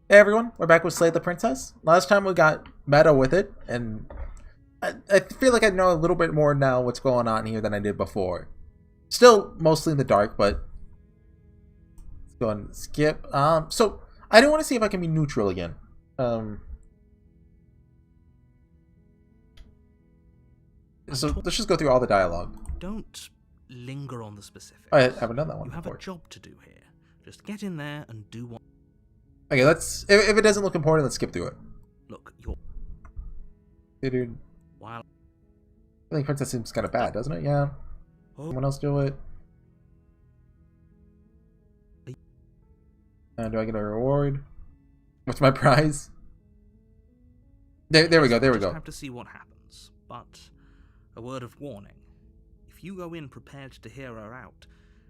Hey everyone, we're back with Slay the Princess. Last time we got meta with it, and I feel like I know a little bit more now what's going on here than I did before. Still mostly in the dark, but let's go and skip. So I do want to see if I can be neutral again. So let's just go through all the dialogue. Don't linger on the specifics. I haven't done that one You have before. a job to do here. Just get in there and do what... Okay, let's. If it doesn't look important, let's skip through it. Look, you're... Dude, While... I think Princess seems kind of bad, doesn't it? Yeah. Oh. Someone else do it. Do I get a reward? What's my prize? There we go. There we just go. have to see what happens. But a word of warning. If you go in prepared to hear her out,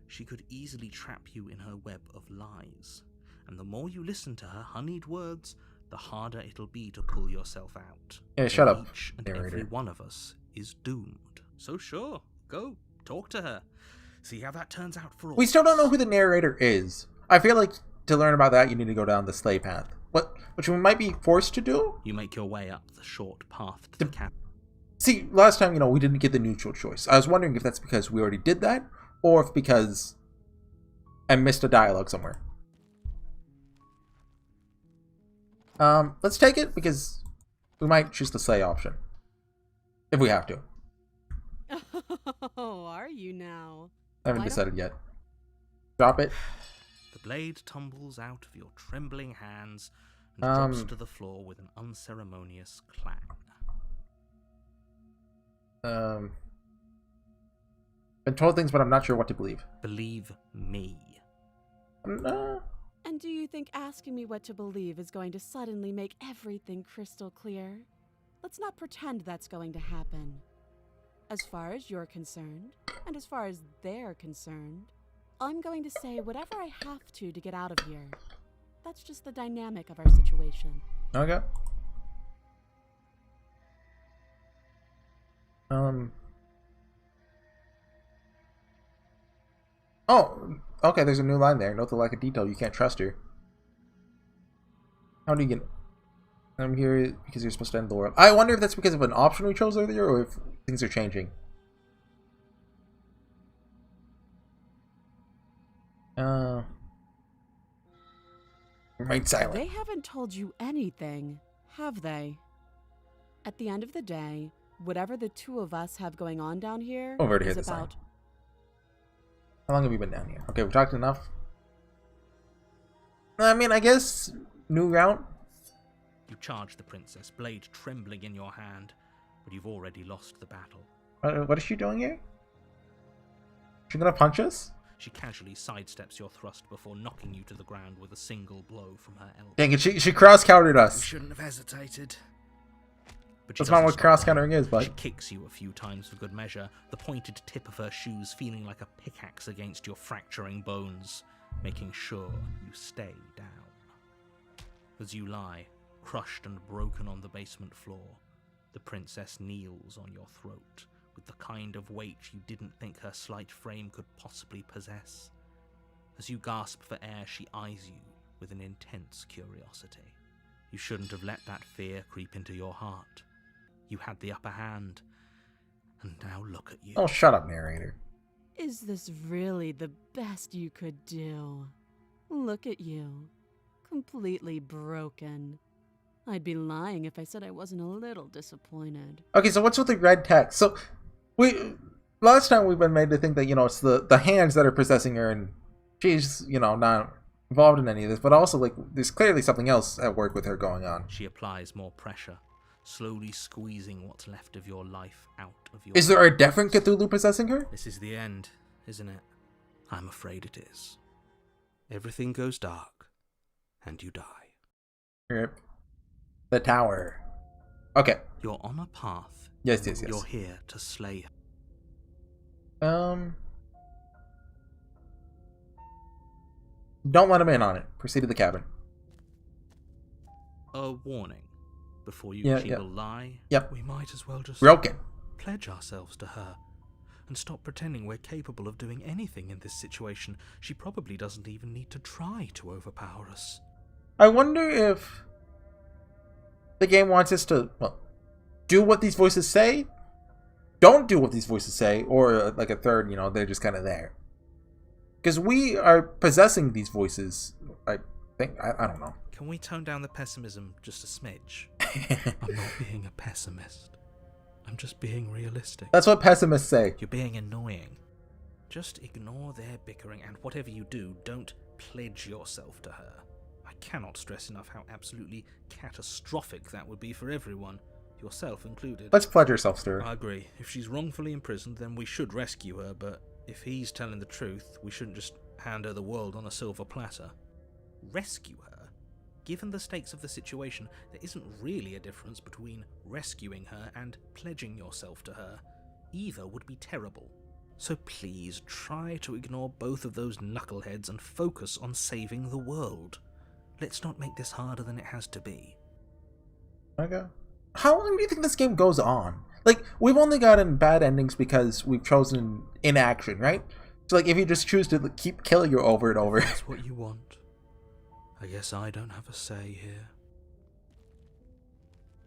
she could easily trap you in her web of lies. And the more you listen to her honeyed words, the harder it'll be to pull yourself out. Yeah, shut up, Each and narrator. every one of us is doomed. So sure, go, talk to her. See how that turns out for all. We still don't know who the narrator is. I feel like to learn about that, you need to go down the Slay path. Which we might be forced to do? You make your way up the short path to the cap. See, last time, we didn't get the neutral choice. I was wondering if that's because we already did that, or if because I missed a dialogue somewhere. Let's take it, because we might choose the Slay option. If we have to. Oh, are you now? I haven't decided yet. Drop it. The blade tumbles out of your trembling hands and drops to the floor with an unceremonious clang. Been told things, but I'm not sure what to believe. Believe me. And do you think asking me what to believe is going to suddenly make everything crystal clear? Let's not pretend that's going to happen. As far as you're concerned, and as far as they're concerned, I'm going to say whatever I have to get out of here. That's just the dynamic of our situation. Okay. Oh, okay, there's a new line there. Note the lack of detail. You can't trust her. How do you get... I'm here because you're supposed to end the world. I wonder if that's because of an option we chose earlier, or if things are changing. Remain silent. They haven't told you anything, have they? At the end of the day, whatever the two of us have going on down here Over to hear is the sign. about... How long have you been down here? Okay, we've talked enough. I mean, I guess new route. You charge the princess, blade trembling in your hand, but you've already lost the battle. What is she doing here? She gonna punch us? She casually sidesteps your thrust before knocking you to the ground with a single blow from her elbow. Dang it, she cross-countered You us. shouldn't have hesitated. But That's not what cross-countering is, She bud. kicks you a few times for good measure, the pointed tip of her shoes feeling like a pickaxe against your fracturing bones, making sure you stay down. As you lie, crushed and broken on the basement floor, the princess kneels on your throat with the kind of weight you didn't think her slight frame could possibly possess. As you gasp for air, she eyes you with an intense curiosity. You shouldn't have let that fear creep into your heart. You had the upper hand, and now look at you. Oh, shut up, narrator. Is this really the best you could do? Look at you. Completely broken. I'd be lying if I said I wasn't a little disappointed. Okay, so what's with the red text? So, last time we've been made to think that, it's the hands that are possessing her, and she's, not involved in any of this, but also, there's clearly something else at work with her going on. She applies more pressure, slowly squeezing what's left of your life out of your... Is there a different Cthulhu possessing her? This is the end, isn't it? I'm afraid it is. Everything goes dark, and you die. Rip. The tower. Okay. You're on a path. Yes. You're here to slay her. Don't let him in on it. Proceed to the cabin. A warning. Before you Yeah. lie, Yep. we might as well just Broken. pledge ourselves to her and stop pretending we're capable of doing anything in this situation. She probably doesn't even need to try to overpower us. I wonder if the game wants us to, well, do what these voices say, don't do what these voices say, or like a third, you know, they're just kind of there. Because we are possessing these voices, I think. I don't know. Can we tone down the pessimism just a smidge? I'm not being a pessimist. I'm just being realistic. That's what pessimists say. You're being annoying. Just ignore their bickering, and whatever you do, don't pledge yourself to her. I cannot stress enough how absolutely catastrophic that would be for everyone, yourself included. Let's pledge ourselves to her. I agree. If she's wrongfully imprisoned, then we should rescue her, but if he's telling the truth, we shouldn't just hand her the world on a silver platter. Rescue her? Given the stakes of the situation, there isn't really a difference between rescuing her and pledging yourself to her. Either would be terrible. So please try to ignore both of those knuckleheads and focus on saving the world. Let's not make this harder than it has to be. Okay. How long do you think this game goes on? Like, we've only gotten bad endings because we've chosen inaction, right? So, like, if you just choose to keep killing you over and over. That's what you want. I guess I don't have a say here.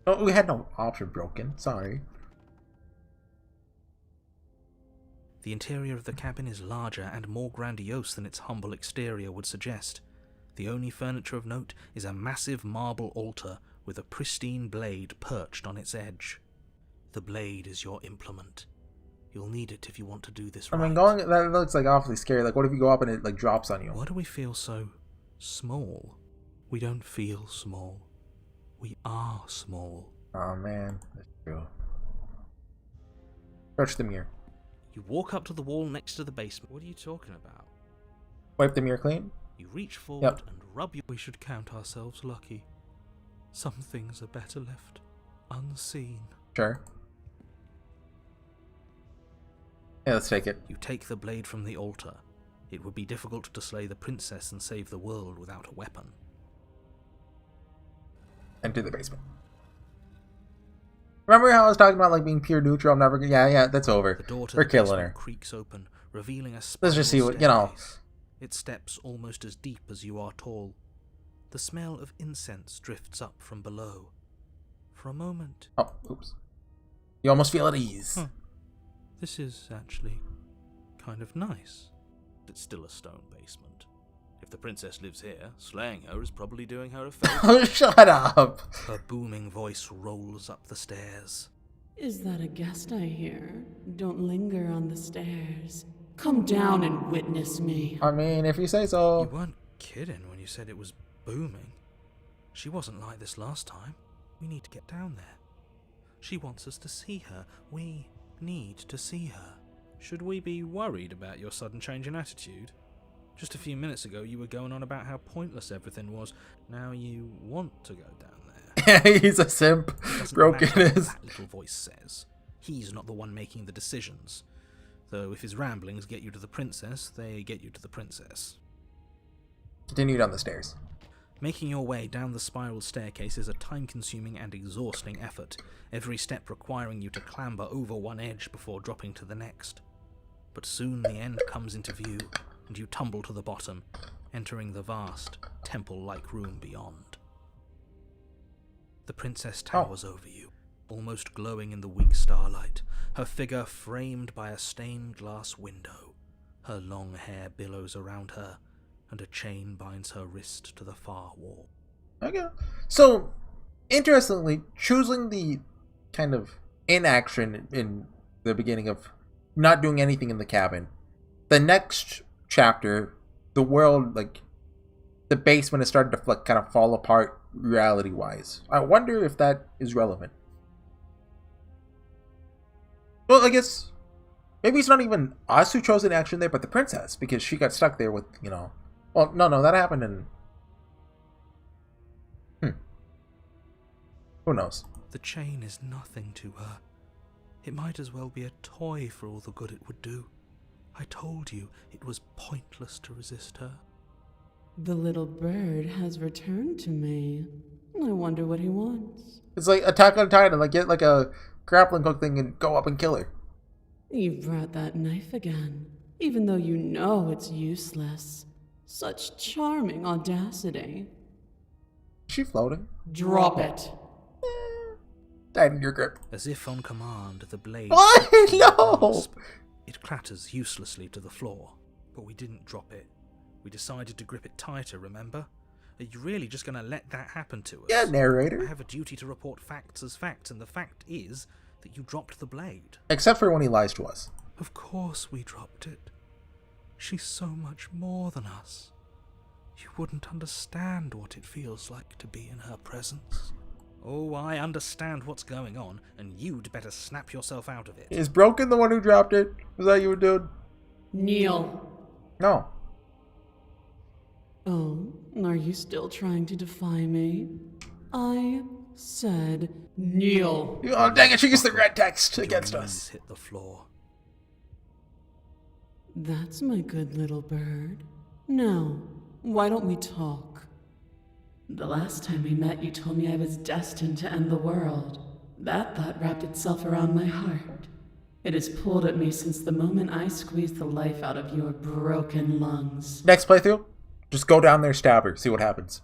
Oh, we had no option broken. Sorry. The interior of the cabin is larger and more grandiose than its humble exterior would suggest. The only furniture of note is a massive marble altar with a pristine blade perched on its edge. The blade is your implement. You'll need it if you want to do this right. I mean, that looks like awfully scary. Like, what if you go up and it like drops on you? Why do we feel so small? We don't feel small. We are small. Oh man, that's true. Touch the mirror. You walk up to the wall next to the basement. What are you talking about? Wipe the mirror clean. You reach forward and rub your... We should count ourselves lucky. Some things are better left unseen. Sure. Yeah, let's take it. You take the blade from the altar. It would be difficult to slay the princess and save the world without a weapon. Enter the basement. Remember how I was talking about like being pure neutral? I'm never. Yeah, that's over. The door to We're the killing her. creaks open, revealing a Let's just see what, you know. Its steps almost as deep as you are tall. The smell of incense drifts up from below. For a moment... Oh, oops. You almost feel at ease. Huh. This is actually kind of nice. It's still a stone basement. If the princess lives here, slaying her is probably doing her a favor. Oh, shut up! Her booming voice rolls up the stairs. Is that a guest I hear? Don't linger on the stairs. Come down and witness me. I mean, if you say so. You weren't kidding when you said it was booming. She wasn't like this last time. We need to get down there. She wants us to see her. We need to see her. Should we be worried about your sudden change in attitude? Just a few minutes ago you were going on about how pointless everything was. Now you want to go down there. He's a simp. Broken is. That little voice says. He's not the one making the decisions. Though if his ramblings get you to the princess, they get you to the princess. Continue down the stairs. Making your way down the spiral staircase is a time-consuming and exhausting effort, every step requiring you to clamber over one edge before dropping to the next. But soon the end comes into view, and you tumble to the bottom, entering the vast, temple-like room beyond. The princess towers over you, almost glowing in the weak starlight, her figure framed by a stained glass window. Her long hair billows around her, and a chain binds her wrist to the far wall. Okay. So, interestingly, choosing the kind of inaction in the beginning of not doing anything in the cabin, the next chapter, the world, like, the basement has started to kind of fall apart reality-wise. I wonder if that is relevant. Well, I guess maybe it's not even us who chose inaction there, but the princess, because she got stuck there with, you know... Well, no, that happened in... Who knows? The chain is nothing to her. It might as well be a toy for all the good it would do. I told you it was pointless to resist her. The little bird has returned to me. I wonder what he wants. It's like Attack on Titan, like get like a grappling hook thing and go up and kill her. You brought that knife again, even though you know it's useless. Such charming audacity. Is she floating? Drop it. Tighten your grip. As if on command, the blade... What? slips from the No! grasp. It clatters uselessly to the floor. But we didn't drop it. We decided to grip it tighter, remember? Are you really just going to let that happen to us? Yeah, I narrator. have a duty to report facts as facts, and the fact is that you dropped the blade. Except for when he lies to us. Of course we dropped it. She's so much more than us. You wouldn't understand what it feels like to be in her presence. Oh, I understand what's going on, and you'd better snap yourself out of it. Is Broken the one who dropped it? Was that you, dude? Kneel. No. Oh, are you still trying to defy me? I said kneel. Oh, dang it, she used the red text Your against knees us. hit the floor. That's my good little bird. Now, why don't we talk? The last time we met, you told me I was destined to end the world. That thought wrapped itself around my heart. It has pulled at me since the moment I squeezed the life out of your broken lungs. Next playthrough, just go down there, stab her, see what happens.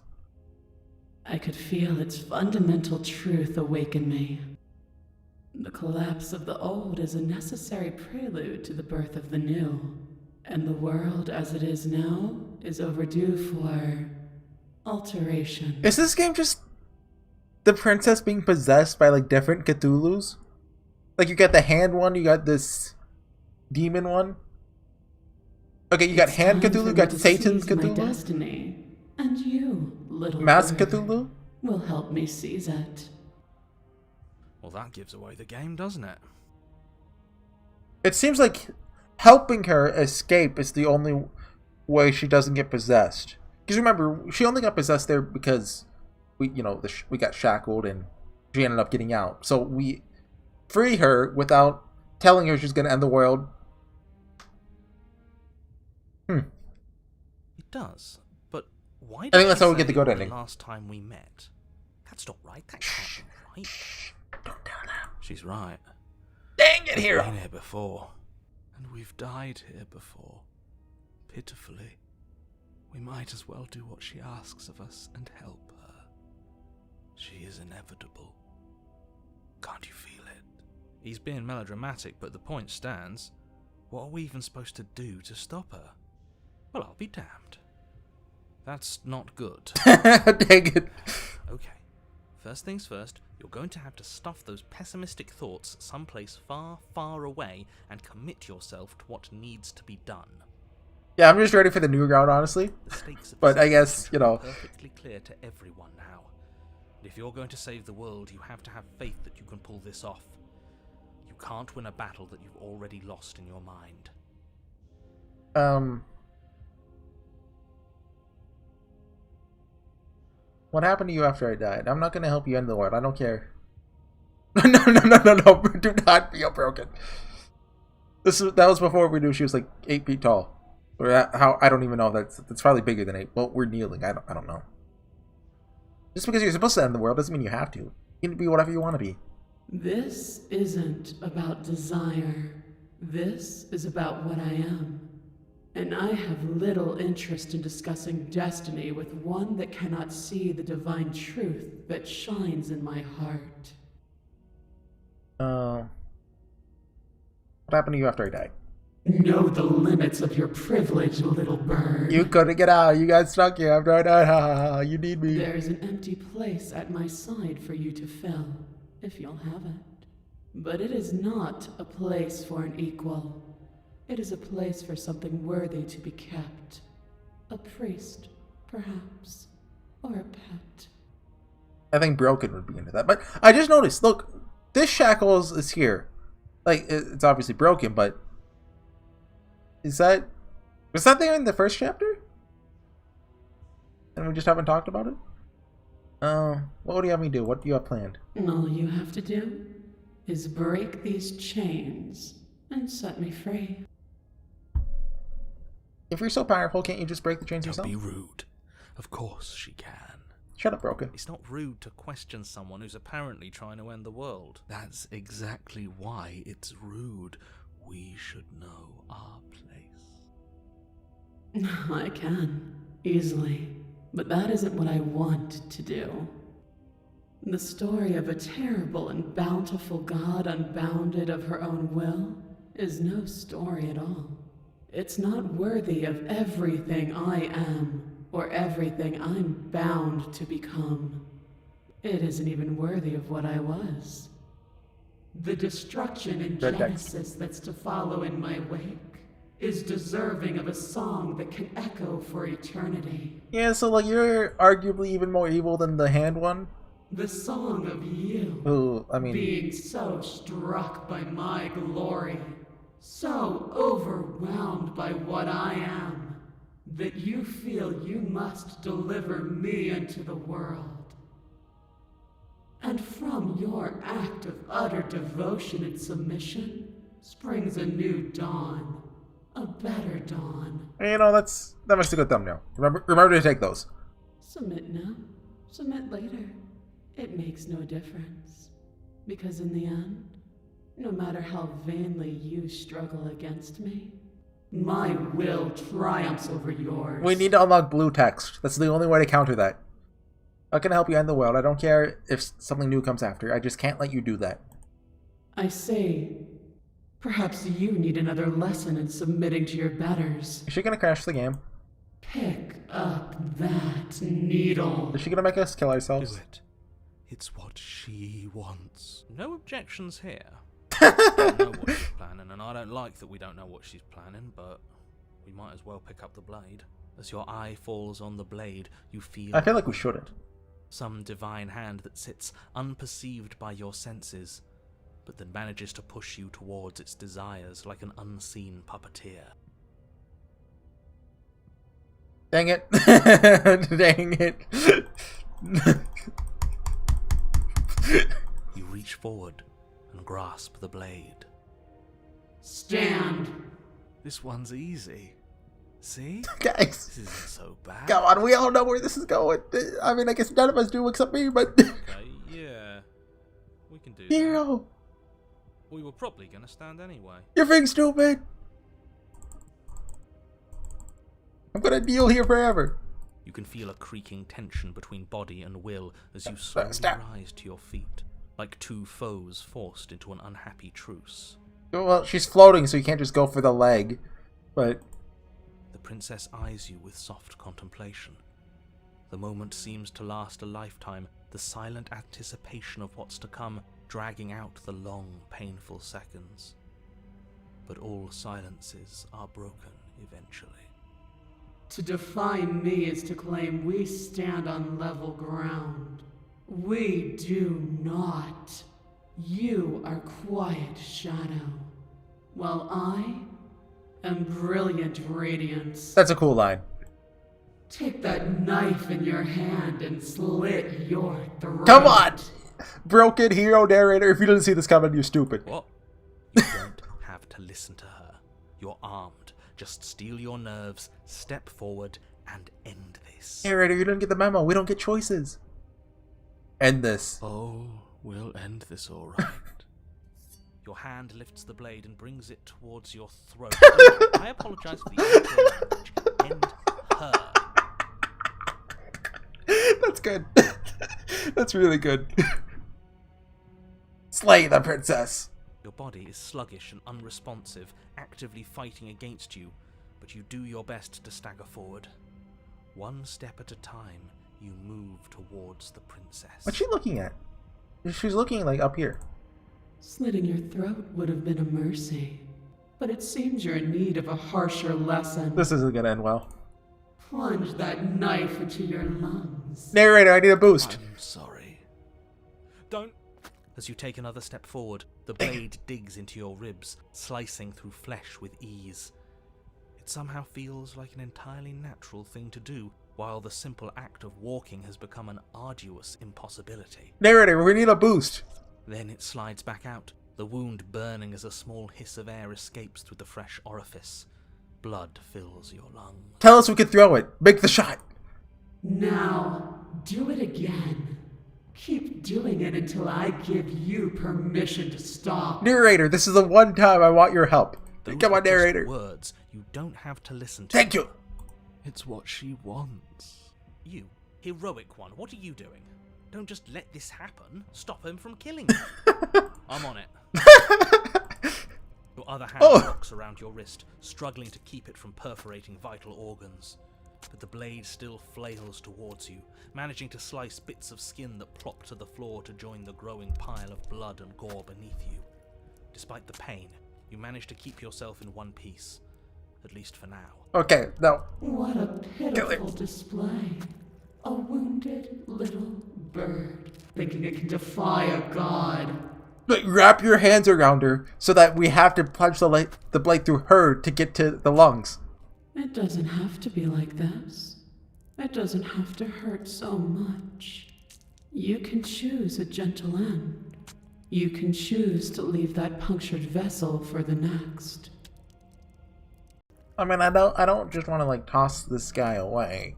I could feel its fundamental truth awaken me. The collapse of the old is a necessary prelude to the birth of the new. And the world as it is now is overdue for alteration. Is this game just the princess being possessed by like different Cthulhus? Like you got the hand one, you got this demon one. Okay, you got It's hand time for Cthulhu, me you got to Satan seize my Cthulhu, destiny. And you, little Mask bird, Cthulhu. will help me seize it. Well, that gives away the game, doesn't it? It seems like helping her escape is the only way she doesn't get possessed. Because remember, she only got possessed there because we got shackled and she ended up getting out. So we free her without telling her she's going to end the world. It does, but why? I think that's how we get the good the ending. Last time we met, that's not right. That can't be right. Don't tell them. She's right. Dang it, We've hero! been here before, and we've died here before. Pitifully, we might as well do what she asks of us and help her. She is inevitable. Can't you feel it? He's being melodramatic, but the point stands. What are we even supposed to do to stop her? Well, I'll be damned. That's not good. Dang it. Okay. First things first, you're going to have to stuff those pessimistic thoughts someplace far, far away and commit yourself to what needs to be done. Yeah, I'm just ready for the new round, honestly. The stakes of But this I guess, situation you know. are perfectly clear to everyone now. And if you're going to save the world, you have to have faith that you can pull this off. You can't win a battle that you've already lost in your mind. What happened to you after I died? I'm not gonna help you end the world. I don't care. No. Do not feel broken. That was before we knew she was like 8 feet tall. Or how I don't even know. That's probably bigger than 8. Well, we're kneeling. I don't know. Just because you're supposed to end the world doesn't mean you have to. You can be whatever you want to be. This isn't about desire. This is about what I am. And I have little interest in discussing destiny with one that cannot see the divine truth that shines in my heart. What happened to you after I died? Know the limits of your privilege, little bird. You couldn't get out. You got stuck here after I died. Ha ha ha. You need me. There's an empty place at my side for you to fill, if you'll have it. But it is not a place for an equal. It is a place for something worthy to be kept. A priest, perhaps. Or a pet. I think Broken would be into that. But I just noticed, look, this shackles is here. Like, it's obviously broken, but was that there in the first chapter? And we just haven't talked about it? What would you have me do? What do you have planned? All you have to do is break these chains and set me free. If you're so powerful, can't you just break the chains Don't yourself? be rude. Of course she can. Shut up, Broken. It's not rude to question someone who's apparently trying to end the world. That's exactly why it's rude. We should know our place. I can, easily. But that isn't what I want to do. The story of a terrible and bountiful god unbounded of her own will is no story at all. It's not worthy of everything I am, or everything I'm bound to become. It isn't even worthy of what I was. The destruction and genesis that's to follow in my wake is deserving of a song that can echo for eternity. Yeah, so like you're arguably even more evil than the hand one. The song of you, Who, I mean, being so struck by my glory, so overwhelmed by what I am, that you feel you must deliver me into the world. And from your act of utter devotion and submission springs a new dawn, a better dawn. you know, that makes a good thumbnail. Remember to take those. Submit now, submit later. It makes no difference. Because in the end, no matter how vainly you struggle against me, my will triumphs over yours. We need to unlock blue text. That's the only way to counter that. I can help you end the world. I don't care if something new comes after. I just can't let you do that. I say, perhaps you need another lesson in submitting to your betters. Is she gonna crash the game? Pick up that needle. Is she gonna make us kill ourselves? Do it. It's what she wants. No objections here. I don't know what she's planning, and I don't like that we don't know what she's planning, but we might as well pick up the blade. As your eye falls on the blade, you feel... I feel like we shouldn't. Some divine hand that sits unperceived by your senses, but that manages to push you towards its desires like an unseen puppeteer. Dang it. Dang it. You reach forward and grasp the blade. Stand. This one's easy. See? Guys, This isn't so bad. come on, we all know where this is going. I mean, I guess none of us do except me, but... Okay, yeah. We can do that. Hero, We were probably going to stand anyway. you're being stupid. I'm gonna kneel here forever. You can feel a creaking tension between body and will as you slowly Stop. rise to your feet, like two foes forced into an unhappy truce. Well, she's floating, so you can't just go for the leg. But The princess eyes you with soft contemplation. The moment seems to last a lifetime, the silent anticipation of what's to come dragging out the long, painful seconds. But all silences are broken eventually. To define me is to claim we stand on level ground. We do not. You are quiet shadow, while I am brilliant radiance. that's a cool line. Take that knife in your hand and slit your throat. Come on! Broken hero narrator, if you didn't see this coming, you're stupid. What? You don't have to listen to her. You're armed. Just steel your nerves, step forward, and end this. Narrator, you didn't get the memo. We don't get choices. End this. Oh, we'll end this all right. Your hand lifts the blade and brings it towards your throat. I apologize for the language. End her. That's good. That's really good. Slay the princess. Your body is sluggish and unresponsive, actively fighting against you, but you do your best to stagger forward. One step at a time, you move towards the princess. What's she looking at? She's looking like up here. Slitting your throat would have been a mercy, but it seems you're in need of a harsher lesson. This isn't gonna end well. Plunge that knife into your lungs. Narrator, I need a boost. I'm sorry. Don't... As you take another step forward, the blade digs into your ribs, slicing through flesh with ease. It somehow feels like an entirely natural thing to do, while the simple act of walking has become an arduous impossibility. Narrator, we need a boost. Then it slides back out, the wound burning as a small hiss of air escapes through the fresh orifice. Blood fills your lungs. Tell us we can throw it. Make the shot. Now, do it again. Keep doing it until I give you permission to stop. Narrator, this is the one time I want your help. Those Come are on, just narrator. words you don't have to listen to. Thank you. It's what she wants. You, heroic one, what are you doing? Don't just let this happen. Stop him from killing you. I'm on it. Your other hand locks around your wrist, struggling to keep it from perforating vital organs. But the blade still flails towards you, managing to slice bits of skin that plop to the floor to join the growing pile of blood and gore beneath you. Despite the pain, you manage to keep yourself in one piece. At least for now. Okay, no. What a pitiful display. A wounded little bird, thinking it can defy a god. Wrap your hands around her so that we have to punch the blade through her to get to the lungs. It doesn't have to be like this. It doesn't have to hurt so much. You can choose a gentle end. You can choose to leave that punctured vessel for the next. I mean, I don't just want to like toss this guy away.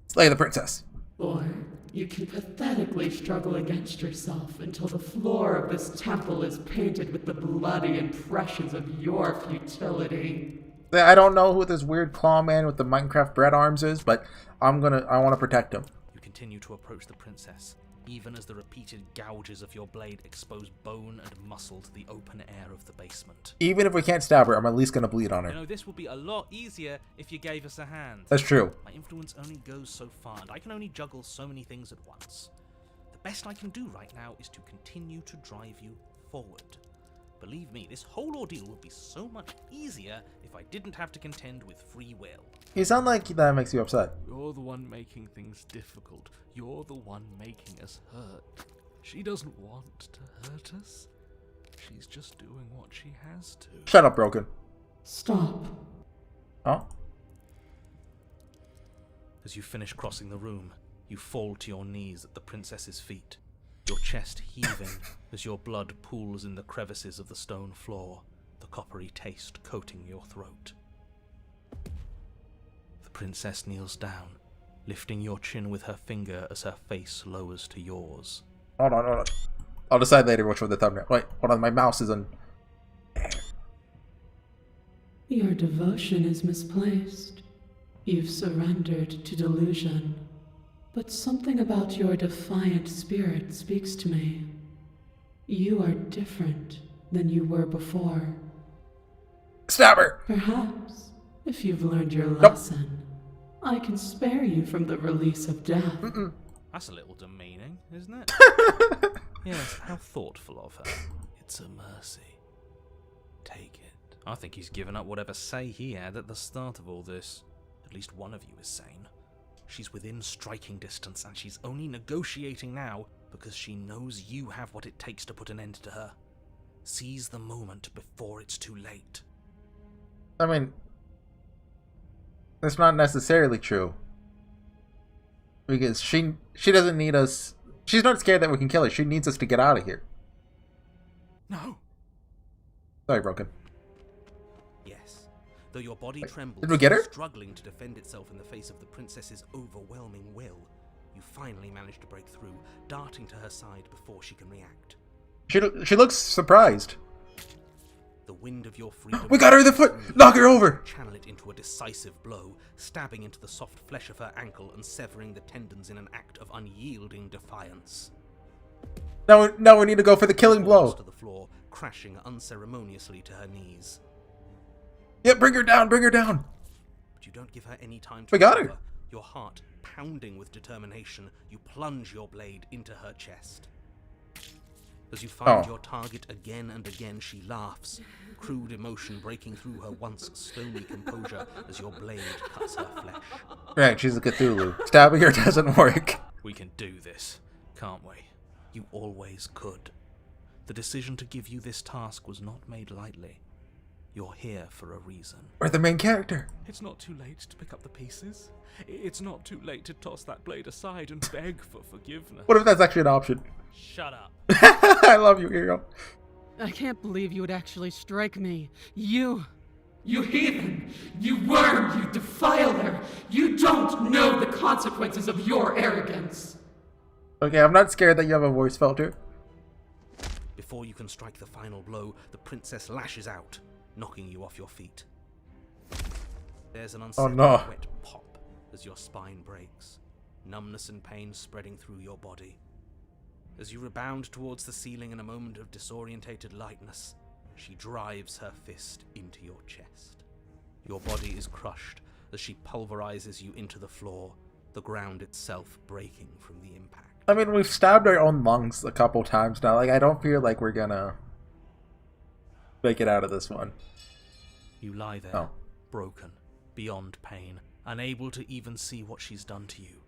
Slay the princess. Or you can pathetically struggle against yourself until the floor of this temple is painted with the bloody impressions of your futility. I don't know who this weird claw man with the Minecraft bread arms is, but I want to protect him. You continue to approach the princess, even as the repeated gouges of your blade expose bone and muscle to the open air of the basement. Even if we can't stab her, I'm at least going to bleed on her. You know, this would be a lot easier if you gave us a hand. That's true. My influence only goes so far, and I can only juggle so many things at once. The best I can do right now is to continue to drive you forward. Believe me, this whole ordeal would be so much easier if I didn't have to contend with free will. You sound like that makes you upset. You're the one making things difficult. You're the one making us hurt. She doesn't want to hurt us. She's just doing what she has to. Shut up, Broken. Stop. Oh? As you finish crossing the room, you fall to your knees at the princess's feet, your chest heaving as your blood pools in the crevices of the stone floor, the coppery taste coating your throat. The princess kneels down, lifting your chin with her finger as her face lowers to yours. Hold on. I'll decide later which one the thumbnail. Wait, hold on, my mouse is on. Your devotion is misplaced. You've surrendered to delusion. But something about your defiant spirit speaks to me. You are different than you were before. Stab her! Perhaps, if you've learned your lesson, I can spare you from the release of death. That's a little demeaning, isn't it? Yes, how thoughtful of her. It's a mercy. Take it. I think he's given up whatever say he had at the start of all this. At least one of you is sane. She's within striking distance, and she's only negotiating now because she knows you have what it takes to put an end to her. Seize the moment before it's too late. I mean, that's not necessarily true. Because she doesn't need us. She's not scared that we can kill her. She needs us to get out of here. No. Sorry, Broken. Yes. Though your body trembles, did we get her? struggling to defend itself in the face of the princess's overwhelming will, you finally manage to break through, darting to her side before she can react. She looks surprised. The wind of your freedom... We got her in the foot! Knock her over! Channel it into a decisive blow, stabbing into the soft flesh of her ankle and severing the tendons in an act of unyielding defiance. Now we need to go for the killing blow. To the floor, crashing unceremoniously to her knees. Yeah, bring her down, bring her down. But you don't give her any time to We got her. recover. Your heart pounding with determination, you plunge your blade into her chest. As you find your target again and again, she laughs, crude emotion breaking through her once stony composure as your blade cuts her flesh. Right, she's a Cthulhu. Stabbing her doesn't work. We can do this, can't we? You always could. The decision to give you this task was not made lightly. You're here for a reason. We're the main character. It's not too late to pick up the pieces. It's not too late to toss that blade aside and beg for forgiveness. What if that's actually an option? Shut up. I love you, hero. I can't believe you would actually strike me. You heathen! You worm! You defiler! You don't know the consequences of your arrogance! Okay, I'm not scared that you have a voice filter. Before you can strike the final blow, the princess lashes out, knocking you off your feet. There's an unsettling wet pop as your spine breaks, numbness and pain spreading through your body. As you rebound towards the ceiling in a moment of disorientated lightness, she drives her fist into your chest. Your body is crushed as she pulverizes you into the floor, the ground itself breaking from the impact. I mean, we've stabbed our own lungs a couple times now. Like, I don't feel like we're gonna make it out of this one. You lie there, broken, beyond pain, unable to even see what she's done to you.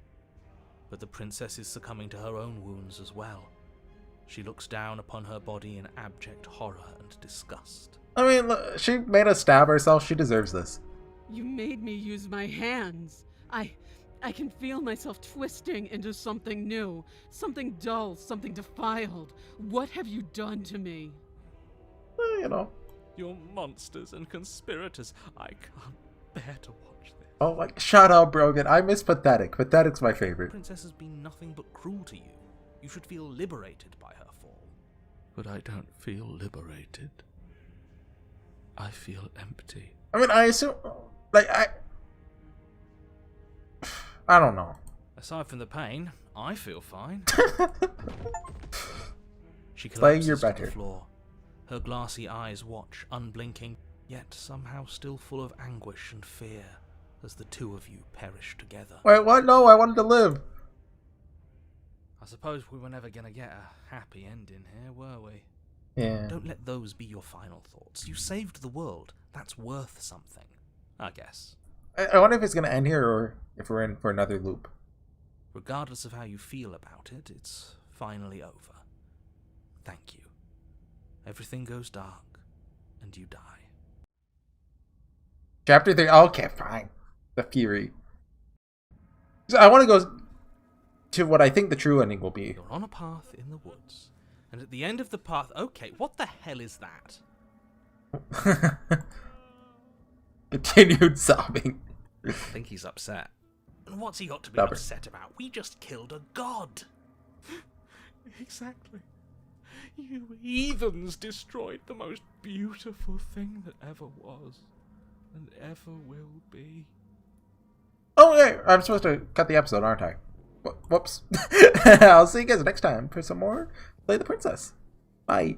But the princess is succumbing to her own wounds as well. She looks down upon her body in abject horror and disgust. I mean, look, she made us stab herself. She deserves this. You made me use my hands. I can feel myself twisting into something new, something dull, something defiled. What have you done to me? You know. You're monsters and conspirators. I can't bear to watch this. Oh, like, shut up, Brogan. I miss Pathetic. Pathetic's my favorite. The princess has been nothing but cruel to you. You should feel liberated by her fall. But I don't feel liberated. I feel empty. I mean, I assume, like, I don't know. Aside from the pain, I feel fine. She Play, you're collapses to better. the floor. Her glassy eyes watch, unblinking, yet somehow still full of anguish and fear, as the two of you perish together. Wait, what? No, I wanted to live. I suppose we were never going to get a happy ending here, were we? Yeah. Don't let those be your final thoughts. You saved the world. That's worth something, I guess. I wonder if it's going to end here or if we're in for another loop. Regardless of how you feel about it, it's finally over. Thank you. Everything goes dark, and you die. Chapter 3. Okay, fine. The Fury. So I want to go to what I think the true ending will be. You're on a path in the woods, and at the end of the path... Okay, what the hell is that? Continued sobbing. I think he's upset. And what's he got to be Stubborn. upset about? We just killed a god. Exactly. You heathens destroyed the most beautiful thing that ever was, and ever will be. Oh, yeah, I'm supposed to cut the episode, aren't I? Whoops. I'll see you guys next time for some more Play the Princess. Bye.